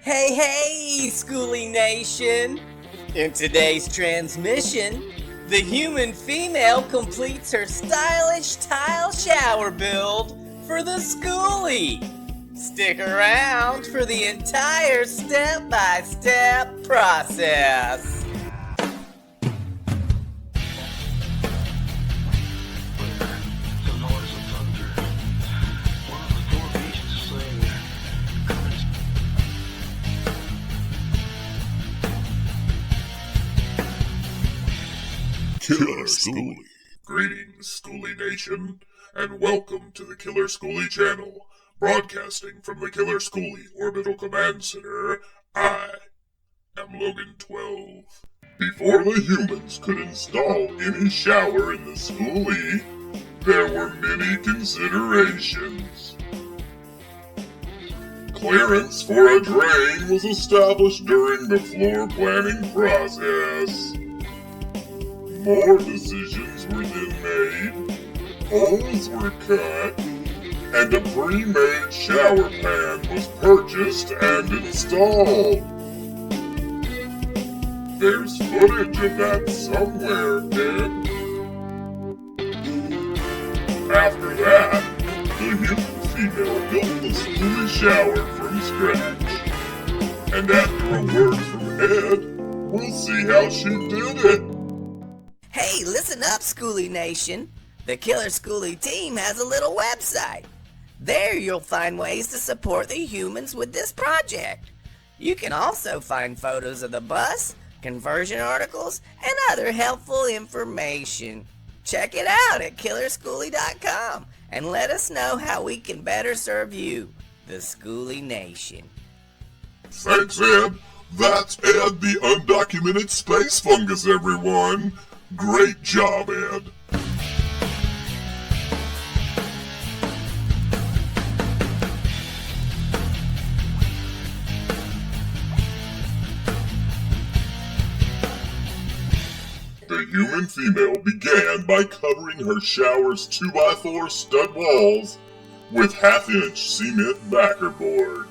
Hey, Skoolie Nation! In today's transmission, the human female completes her stylish tile shower build for the Skoolie. Stick around for the entire step-by-step process. Killer Skoolie. Greetings, Skoolie Nation, and welcome to the Killer Skoolie channel. Broadcasting from the Killer Skoolie Orbital Command Center, I am Logan 12. Before the humans could install any shower in the Skoolie, there were many considerations. Clearance for a drain was established during the floor planning process. More decisions were then made, holes were cut, and a pre-made shower pan was purchased and installed. There's footage of that somewhere, Ed. After that, the human female built the Skoolie shower from scratch. And after a word from Ed, we'll see how she did it. Hey, listen up, Skoolie Nation. The Killer Skoolie team has a little website. There you'll find ways to support the humans with this project. You can also find photos of the bus, conversion articles, and other helpful information. Check it out at killerskoolie.com and let us know how we can better serve you, the Skoolie Nation. Thanks, Ed. That's Ed the undocumented space fungus, everyone. Great job, Ed. The human female began by covering her shower's 2x4 stud walls with half-inch cement backer board.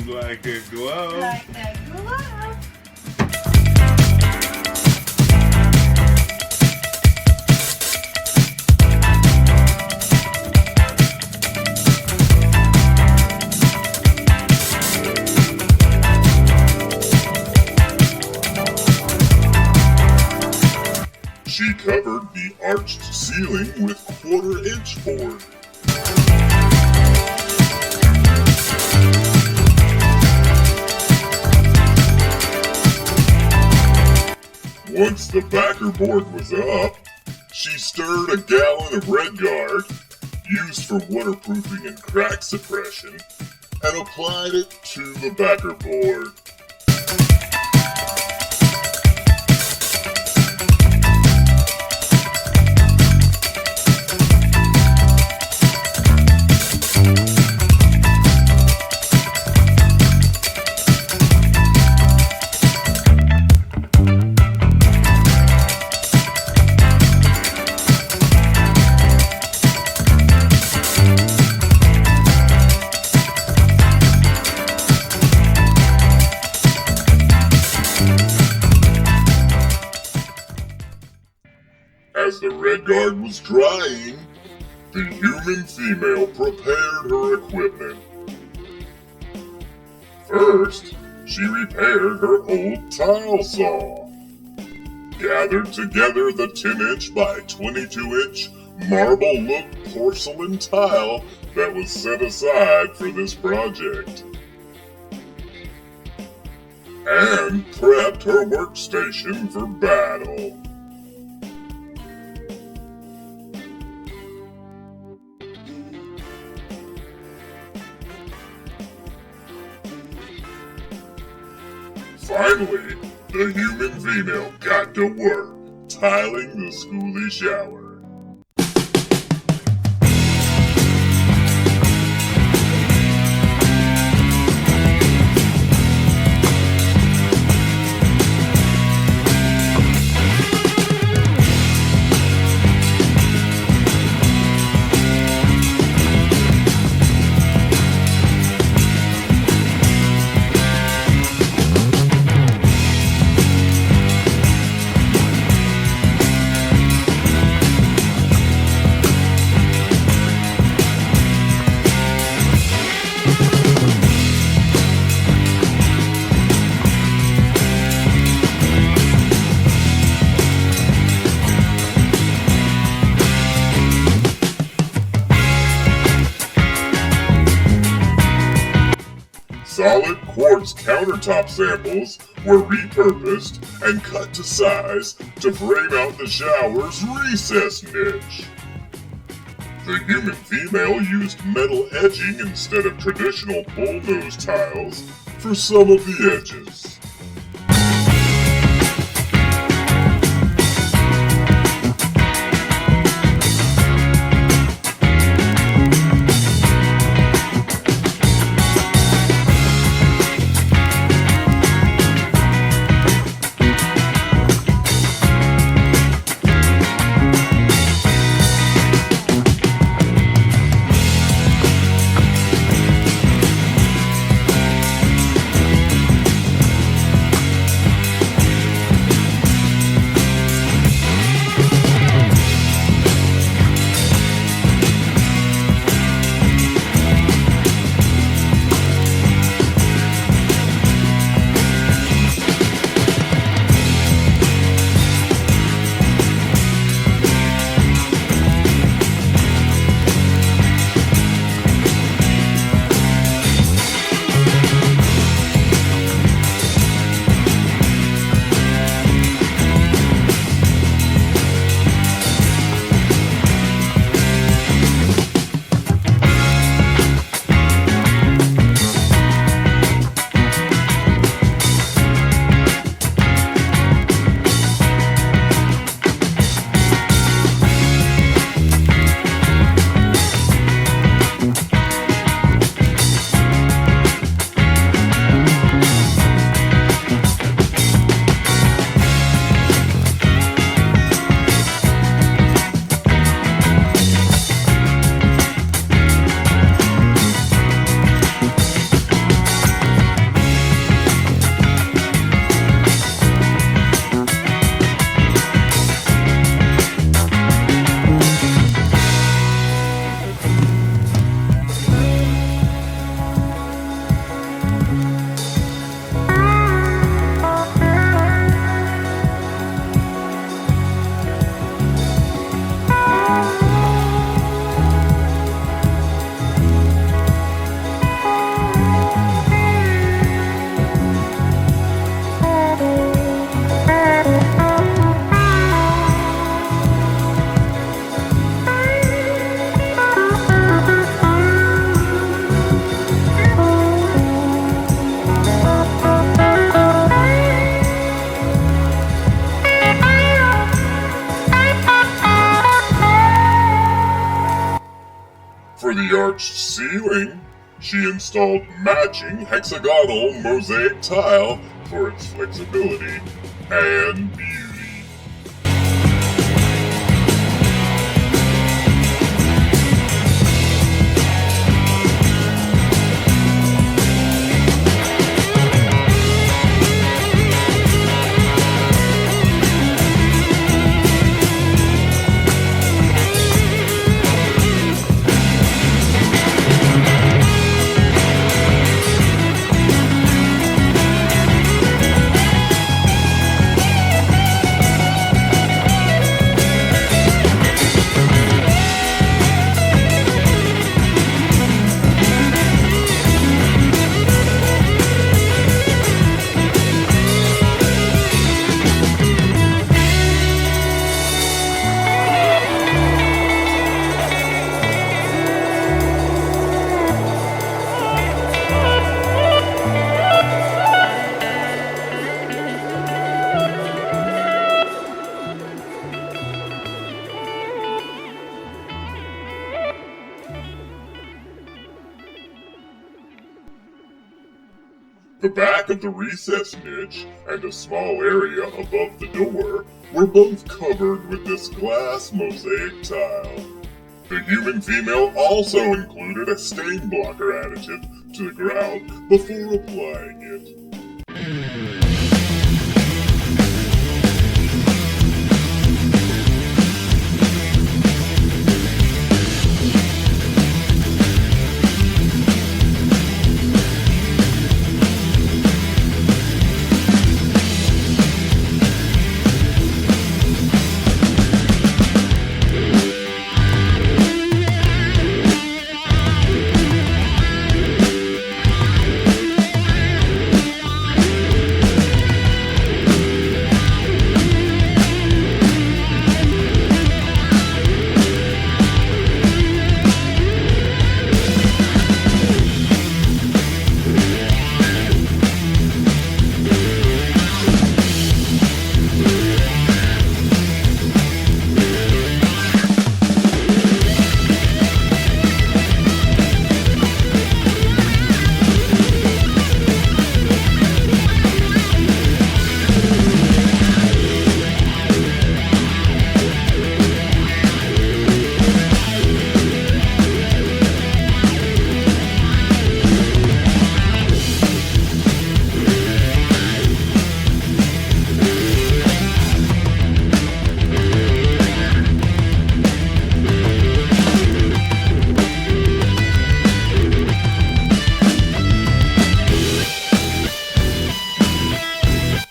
Like a glove. Like that glove. She covered the arched ceiling with quarter-inch board. Once the backer board was up, she stirred a gallon of Red Guard, used for waterproofing and crack suppression, and applied it to the backer board. the Red Guard was drying, the human female prepared her equipment. First, she repaired her old tile saw, gathered together the 10-inch by 22-inch marble-look porcelain tile that was set aside for this project, and prepped her workstation for battle. Finally, the human female got to work tiling the Skoolie shower. Solid quartz countertop samples were repurposed and cut to size to frame out the shower's recess niche. The human female used metal edging instead of traditional bullnose tiles for some of the edges. For the arched ceiling, she installed matching hexagonal mosaic tile for its flexibility and beauty. The back of the recess niche and a small area above the door were both covered with this glass mosaic tile. The human female also included a stain blocker additive to the ground before applying it.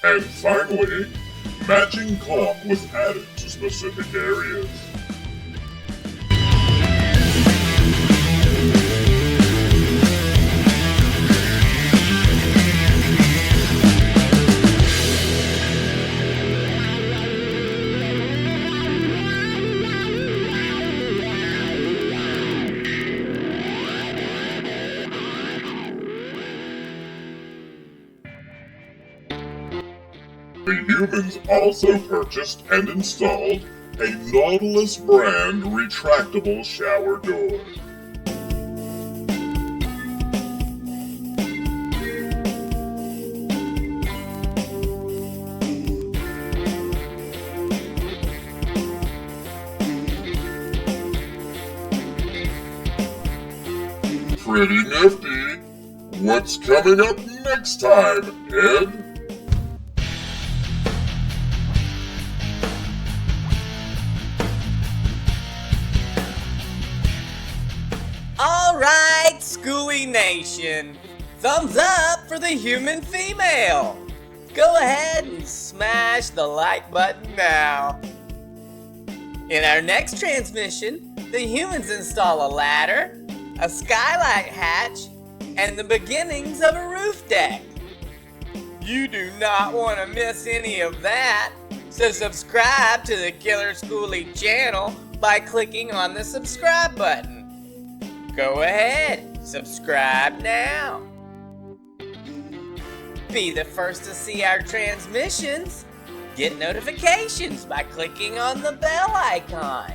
And finally, matching caulk was added to specific areas. The humans also purchased and installed a Nautilus brand retractable shower door. Pretty nifty. What's coming up next time, Ed? Alright, Skoolie Nation, thumbs up for the human female. Go ahead and smash the like button now. In our next transmission, the humans install a ladder, a skylight hatch, and the beginnings of a roof deck. You do not want to miss any of that, so subscribe to the Killer Skoolie channel by clicking on the subscribe button. Go ahead, subscribe now. Be the first to see our transmissions. Get notifications by clicking on the bell icon.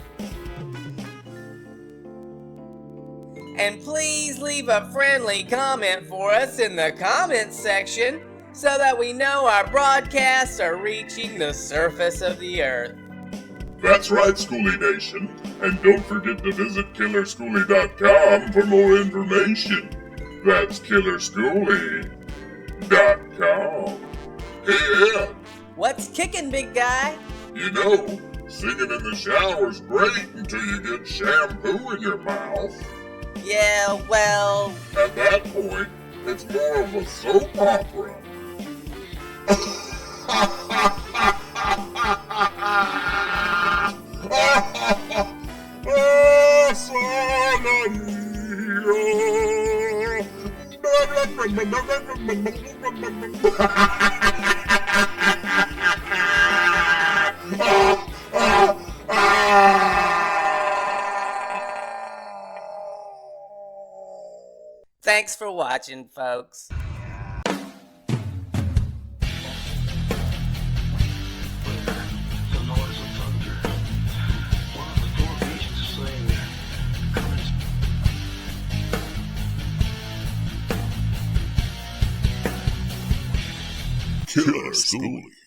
And please leave a friendly comment for us in the comments section so that we know our broadcasts are reaching the surface of the earth. That's right, Skoolie Nation. And don't forget to visit killerskoolie.com for more information. That's killerskoolie.com. Hey, Ed. What's kicking, big guy? You know, singing in the shower's great until you get shampoo in your mouth. Yeah, well... At that point, it's more of a soap opera. Thanks for watching, folks. Killer Skoolie.